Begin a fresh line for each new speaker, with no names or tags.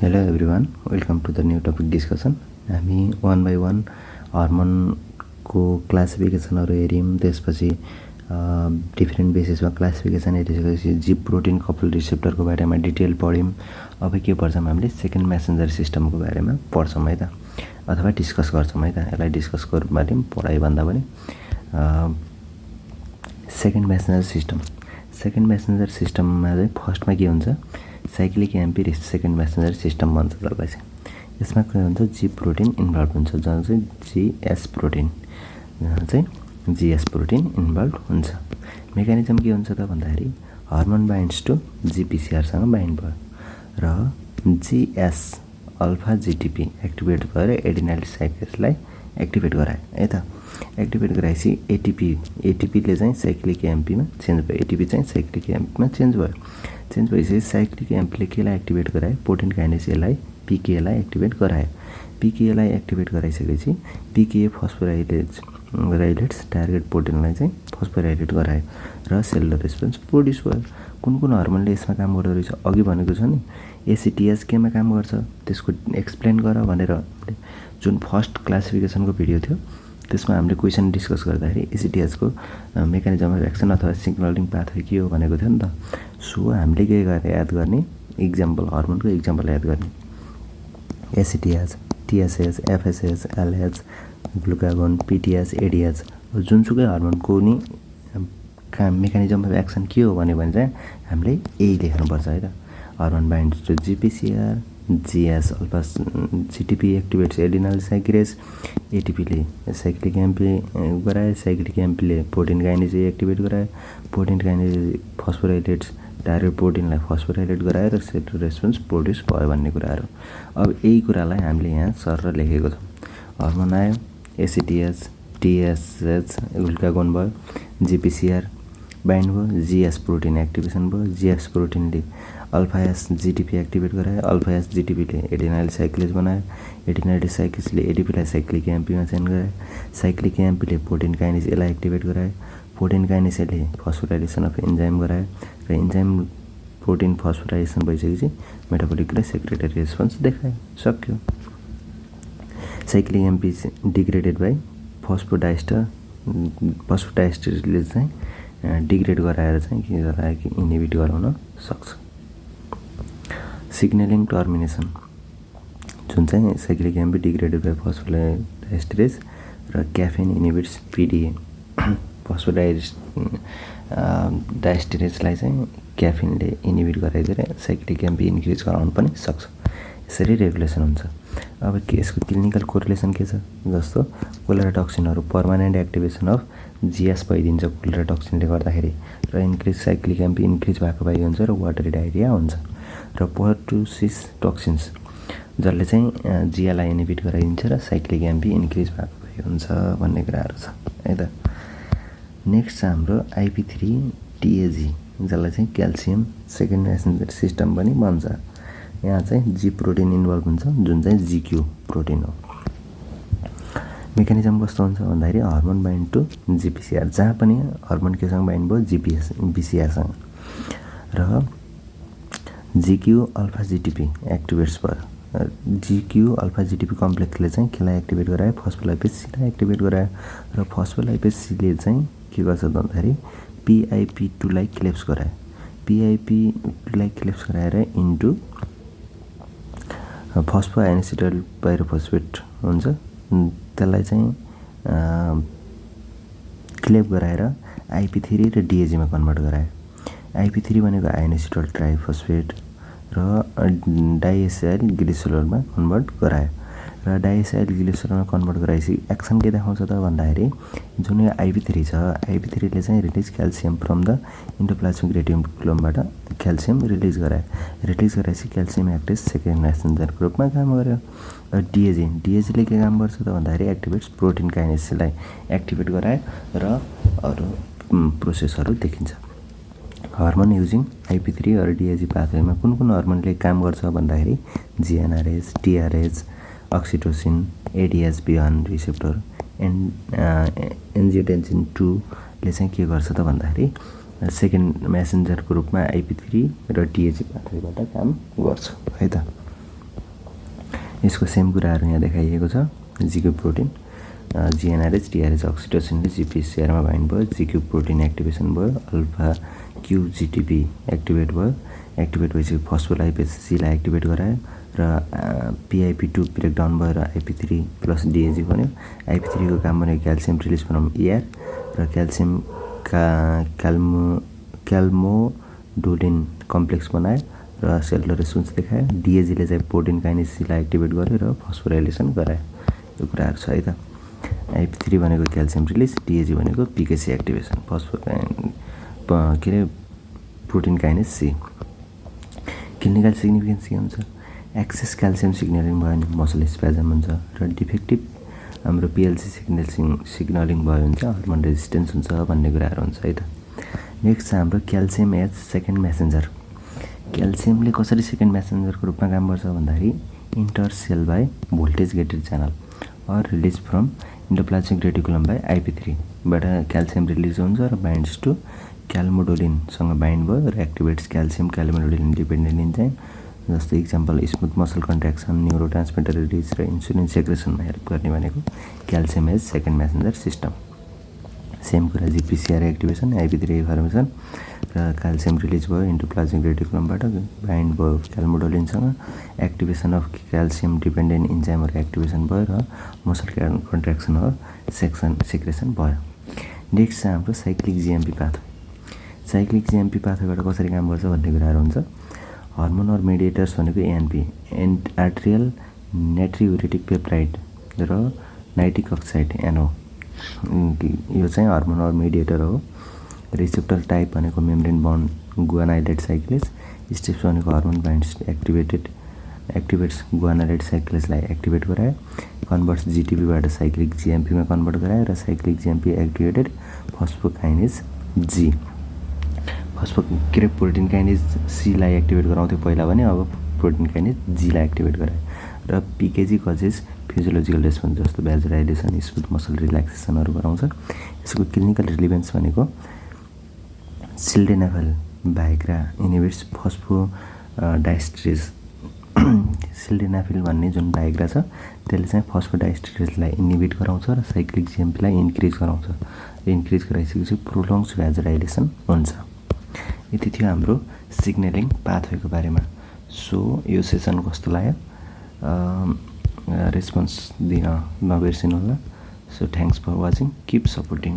Hello everyone, welcome to the new topic discussion. हामी one by one hormone को क्लासिफिकेसनहरु हेर्यौं, त्यसपछि different बेसिसमा classification हेरिसकेपछि जीव protein couple रिसेप्टरको बारेमा detail पढ्यौं। अब के पढ्छौं हामीले सेकेन्ड मेसेन्जर सिस्टमको बारेमा पढ्छौं है त, अथवा डिस्कस गर्छौं है त। यसलाई डिस्कस गर्यौं पढाइ भन्दा पनि। सेकेन्ड मेसेन्जर सिस्टममा चाहिँ फर्स्टमा के हुन्छ, cyclic amphi second messenger system भन्छ जसलाई चाहिँ। यसमा के हुन्छ, जी प्रोटिन इन्भल्भ हुन्छ, जहाँ चाहिँ जीएस प्रोटिन इन्भल्भ हुन्छ। मेकानिजम के हुन्छ त भन्दाखेरि हर्मोन बाइन्ड्स टु जीपीसीआर सँग बाइन्ड भयो र जीएस अल्फा जीटीपी एक्टिभेट भएर एडिनाइल साइक्लेजलाई एक्टिभेट गरायो है त। एक्टिभेट गराएपछि एटीपीले चाहिँ साइक्लिक एम्पीमा चेन्ज भयो, एटीपी चाहिँ साइक्लिक एम्पीमा चेन्ज भयो। चेन्ज भएपछि साइक्लिक एम्पीले केलाई एक्टिभेट गरायो, प्रोटिन काइनेसलाई पीकेलाई एक्टिभेट गरायो। पीकेलाई एक्टिभेट गराइसकेपछि पीके फस्फोराइलेट्स टार्गेट प्रोटिनलाई चाहिँ फस्फोराइलेट गरायो र सेलुलर रेस्पोन्स प्रोड्युस भयो। कुन हर्मोनले यसमा काम गर्दो रहेछ अघि भनेको छ नि, एसिटीएस केमा काम गर्छ त्यसको एक्सप्लेन गर भनेर जुन फर्स्ट क्लासिफिकेसनको भिडियो थियो त्यसमा हामीले क्वेसन डिस्कस गर्दाखेरि एसिटीएसको मेकानिजम अफ एक्सन अथवा सिग्नलिङ पाथवे के हो भनेको थियो नि त। सो हामीले के गरेर याद गर्ने, इक्जाम्पल हर्मोनको इक्जाम्पल याद गर्ने। ACTS, TSS, FSS, LH, glucagon, PTS, ADH, जुनसुकै हर्मोनको नि काम मेकानिजम अफ एक्सन के हो भने चाहिँ हामीले यही लेख्नुपर्छ है त। Hormone binds to GPCR, GS alpha GTP activates adenyl cyclase, एटीपीले साइक्लिक एम्पी गरायो, साइक्लिक एम्पीले प्रोटिन काइनेज एक्टिभेट गरायो, प्रोटिन काइनेज फस्फोराइलेट्स टार्गेट प्रोटिनलाई फस्फोराइलेट गरायो र सेलुलर रेस्पोन्स प्रोड्युस भयो भन्ने कुराहरू। अब यही कुरालाई हामीले यहाँ सर लेखेको छौँ। हर्मोन आयो, एसिटीएस, टीएसएच ग्लुकागोन भयो, जीपीसीआर बाइन्ड भयो, जीएस प्रोटिन एक्टिभेसन भयो, जीएस प्रोटिनले अल्फा एस जीटीपी एक्टिभेट गरायो, अल्फा एस जीटीपीले एडिनाइल साइक्लेज बनायो, एडिनाइल साइक्लेजले एटीपीलाई साइक्लिक एम्पीमा चेन्ज गरायो, साइक्लिक एम्पीले प्रोटिन काइनेज यसलाई एक्टिभेट गरायो, प्रोटिन काइनेजले फस्फोराइलेसन अफ इन्जाइम गरायो र इन्जाइम प्रोटिन फस्फोराइलेसन भइसकेपछि मेटाबोलिक र सेक्रेटरी रेस्पोन्स देखायो, सक्यो। साइक्लिक एम्पी डिग्रेडेड बाई फस्फोडाइस्टरले चाहिँ डिग्रेड गराएर चाहिँ के गरायो कि इनहिबिट गराउन सक्छ। सिग्नलिङ टर्मिनेसन जुन चाहिँ साइक्लिक एम्पी डिग्रेडेड बाई फस्फोडाइस्टरेज र क्याफेन इनहिबिट्स पीडीए। फस्फोडाइस्टरेजलाई चाहिँ क्याफिनले इनहिबिट गराइदिएर साइक्लिक एम्पी इन्क्रिज गराउन पनि सक्छ। यसरी रेगुलेसन हुन्छ। अब यसको क्लिनिकल कोरिलेसन के छ, जस्तो कोलेरा टक्सिनहरू पर्मानेन्ट एक्टिभेसन अफ जीएस भइदिन्छ कोलेरा टक्सिनले गर्दाखेरि र इन्क्रिज साइक्लिक एम्पी इन्क्रिज भएको भइ हुन्छ र वाटरी डायरिया हुन्छ। र पर्टुसिस टक्सिन्स जसले चाहिँ जियालाई इनहिबिट गराइदिन्छ र साइक्लिक एम्पी इन्क्रिज भएको भइ हुन्छ भन्ने कुराहरू छ है त। नेक्स्ट छ हाम्रो आइपी3 टिएजी, जसलाई चाहिँ क्याल्सियम सेकेन्ड मेसेन्जर सिस्टम पनि भन्छ। यहाँ चाहिँ जी प्रोटिन इन्भल्भ हुन्छ जुन चाहिँ जीक्यू प्रोटिन हो। मेकानिजम कस्तो हुन्छ भन्दाखेरि हर्मोन बाइन्ड टु जीपीसीआर, जहाँ पनि हर्मोन केसँग बाइन्ड भयो जीपीसीआरसँग र जीक्यू अल्फा जीटीपी एक्टिभेट्स भयो। जीक्यू अल्फा जीटीपी कम्प्लेक्सले चाहिँ केलाई एक्टिभेट गरायो, फस्फोलाइपेज सीलाई एक्टिभेट गरायो र फस्फोलाइपेज सीले चाहिँ के गर्छ भन्दाखेरि पीआइपी2लाई क्लेप्स गरायो। पीआइपी2लाई क्लेप्स गराएर इन्टु फस्फोआइनोसिटल पाइरोफोस्फेट हुन्छ, त्यसलाई चाहिँ क्लेप गराएर आइपी3 र डिएजीमा कन्भर्ट गरायो। आइपी3 भनेको आइनोसिटल ट्राइफोस्फेट र डाइएसाइल ग्लिसरोलमा कन्भर्ट गरायो र डाइएसाइल ग्लिसरोलमा कन्भर्ट गराएपछि एक्सन के देखाउँछ त भन्दाखेरि जुन यो आइपी3 छ, आइपी3ले चाहिँ release calcium from the endoplasmic रेटिकुलमबाट क्याल्सियम रिलिज गरायो। रिलिज गराएपछि क्याल्सियम एक्टिभ सेकेन्ड मेसेन्जरको रूपमा काम गर्यो। डिएजीले के काम गर्छ त भन्दाखेरि एक्टिभेट्स प्रोटिन काइनेसलाई एक्टिभेट गरायो र अरू प्रोसेसहरू देखिन्छ। हर्मोन युजिङ आइपी3 र डिएजी पाथवेमा कुन हर्मोनले काम गर्छ भन्दाखेरि जिएनआरएच, टिआरएच, अक्सिटोसिन, एडिएच-B1 रिसेप्टर, एन्जियोटेन्सिन 2ले चाहिँ के गर्छ त भन्दाखेरि सेकेन्ड मेसेन्जरको रूपमा आइपी3 र डिएजी पाथवेबाट काम गर्छ है त। यसको सेम कुराहरू यहाँ देखाइएको छ। जिक्यू प्रोटिन जिएनआरएच टिआरएच अक्सिटोसिनले जीपीसीआरमा बाइन्ड भयो, जिक्यू प्रोटिन एक्टिभेसन भयो, अल्फा क्यू जीटीपी एक्टिभेट भयो, एक्टिभेट भएपछि फस्फोलाइपेज सीलाई एक्टिभेट गरायो र पीआईपी2 ब्रेकडाउन भयो र आईपी3 प्लस डीएजी बन्यो। आईपी3 को काम भनेको क्याल्सियम रिलिज फ्रम ईआर र क्याल्सियम क्याल्मोडोलिन कम्प्लेक्स बनायो र सेलुलर रेस्पोन्स देखायो। डीएजीले चाहिँ प्रोटिन काइनेज सीलाई एक्टिभेट गर्यो र फस्फोराइलेसन गरायो। यो कुराहरू छ है त। आईपी3 भनेको क्याल्सियम रिलिज, डीएजी भनेको पीकेसी एक्टिभेसन, के अरे protein kinase C. Clinical significance के हुन्छ? एक्सेस क्याल्सियम सिग्नलिङ भयो भने मसल स्प्याजम हुन्छ र डिफेक्टिभ हाम्रो पिएलसी सिग्नलिङ भयो भने चाहिँ हर्मोन रेजिस्टेन्स हुन्छ भन्ने कुराहरू हुन्छ है त। नेक्स्ट छ हाम्रो क्याल्सियम एज सेकेन्ड मेसेन्जर। क्याल्सियमले कसरी सेकेन्ड मेसेन्जरको रूपमा काम गर्छ भन्दाखेरि intercell by voltage gated channel or release from endoplasmic reticulum by आईपी3 बाट क्याल्सियम रिलिज हुन्छ र बाइन्ड्स टु क्याल्मोडोलिनसँग बाइन्ड भयो र activates calcium calmodulin dependent enzyme जस्तो example smooth muscle contraction, neurotransmitter release र इन्सुलिन सेक्रेसनमा हेल्प गर्ने भनेको calcium as second messenger system. Same कुरा जीपीसीआर एक्टिभेसन, आईपी3 फर्मेसन र क्याल्सियम रिलिज भयो इन्डोप्लाज्मिक रेटिकुलमबाट बाइन्ड भयो क्याल्मोडोलिनसँग, एक्टिभेसन अफ क्याल्सियम डिपेन्डेन्ट इन्जाइमहरू एक्टिभेसन भयो र मसल कन्ट्र्याक्सन अफ सेक्रेसन भयो। नेक्स्ट छ हाम्रो cyclic GMP pathway. Cyclic GMP पाथवेबाट कसरी काम गर्छ भन्ने कुराहरू हुन्छ। हर्मोन अर मेडिएटर्स भनेको एएनपी आर्ट्रियल नेट्रियुरेटिक पेप्टाइड र नाइट्रिक अक्साइड एनओ, यो चाहिँ हर्मोन अर मेडिएटर हो। रिसेप्टर टाइप भनेको मेम्ब्रेन बाउन्ड गुआनाइलेट साइक्लेज, स्टेप्स भनेको हर्मोन बाइन्ड्स एक्टिभेट्स गुआनाइलेट साइक्लेजलाई एक्टिभेट गरायो, कन्भर्ट्स जीटीपीबाट साइक्लिक जीएमपीमा कन्भर्ट गरायो र साइक्लिक जीएमपी एक्टिभेटेड फस्फोकाइनेज जी के अरे प्रोटिन काइनेज सीलाई एक्टिभेट गराउँथ्यो पहिला भने, अब प्रोटिन काइनेज जीलाई एक्टिभेट गरायो र पिकेजी कजेस फिजियोलोजिकल रेस्पोन्स जस्तो भ्याजुलाइजेसन, स्मुथ मसल रिल्याक्सेसनहरू गराउँछ। यसको क्लिनिकल रिलिभेन्स भनेको सिल्डेनाफिल भाइग्रा इनिबिट्स फस्फोडाइस्ट्रेज। सिल्डेनाफिल भन्ने जुन भाइग्रा छ त्यसले चाहिँ फस्फोडाइस्ट्रेजलाई इनिबिट गराउँछ र साइक्लिक जीएमपीलाई इन्क्रिज गराउँछ। इन्क्रिज गराइसकेपछि प्रोलङ्स भ्याजुलाइजेसन हुन्छ। यति थियो हाम्रो सिग्नलिङ पाथवेको बारेमा। सो यो सेसन कस्तो लाग्यो रेस्पोन्स दिन नबिर्सिनु होला। So thanks for watching, keep supporting.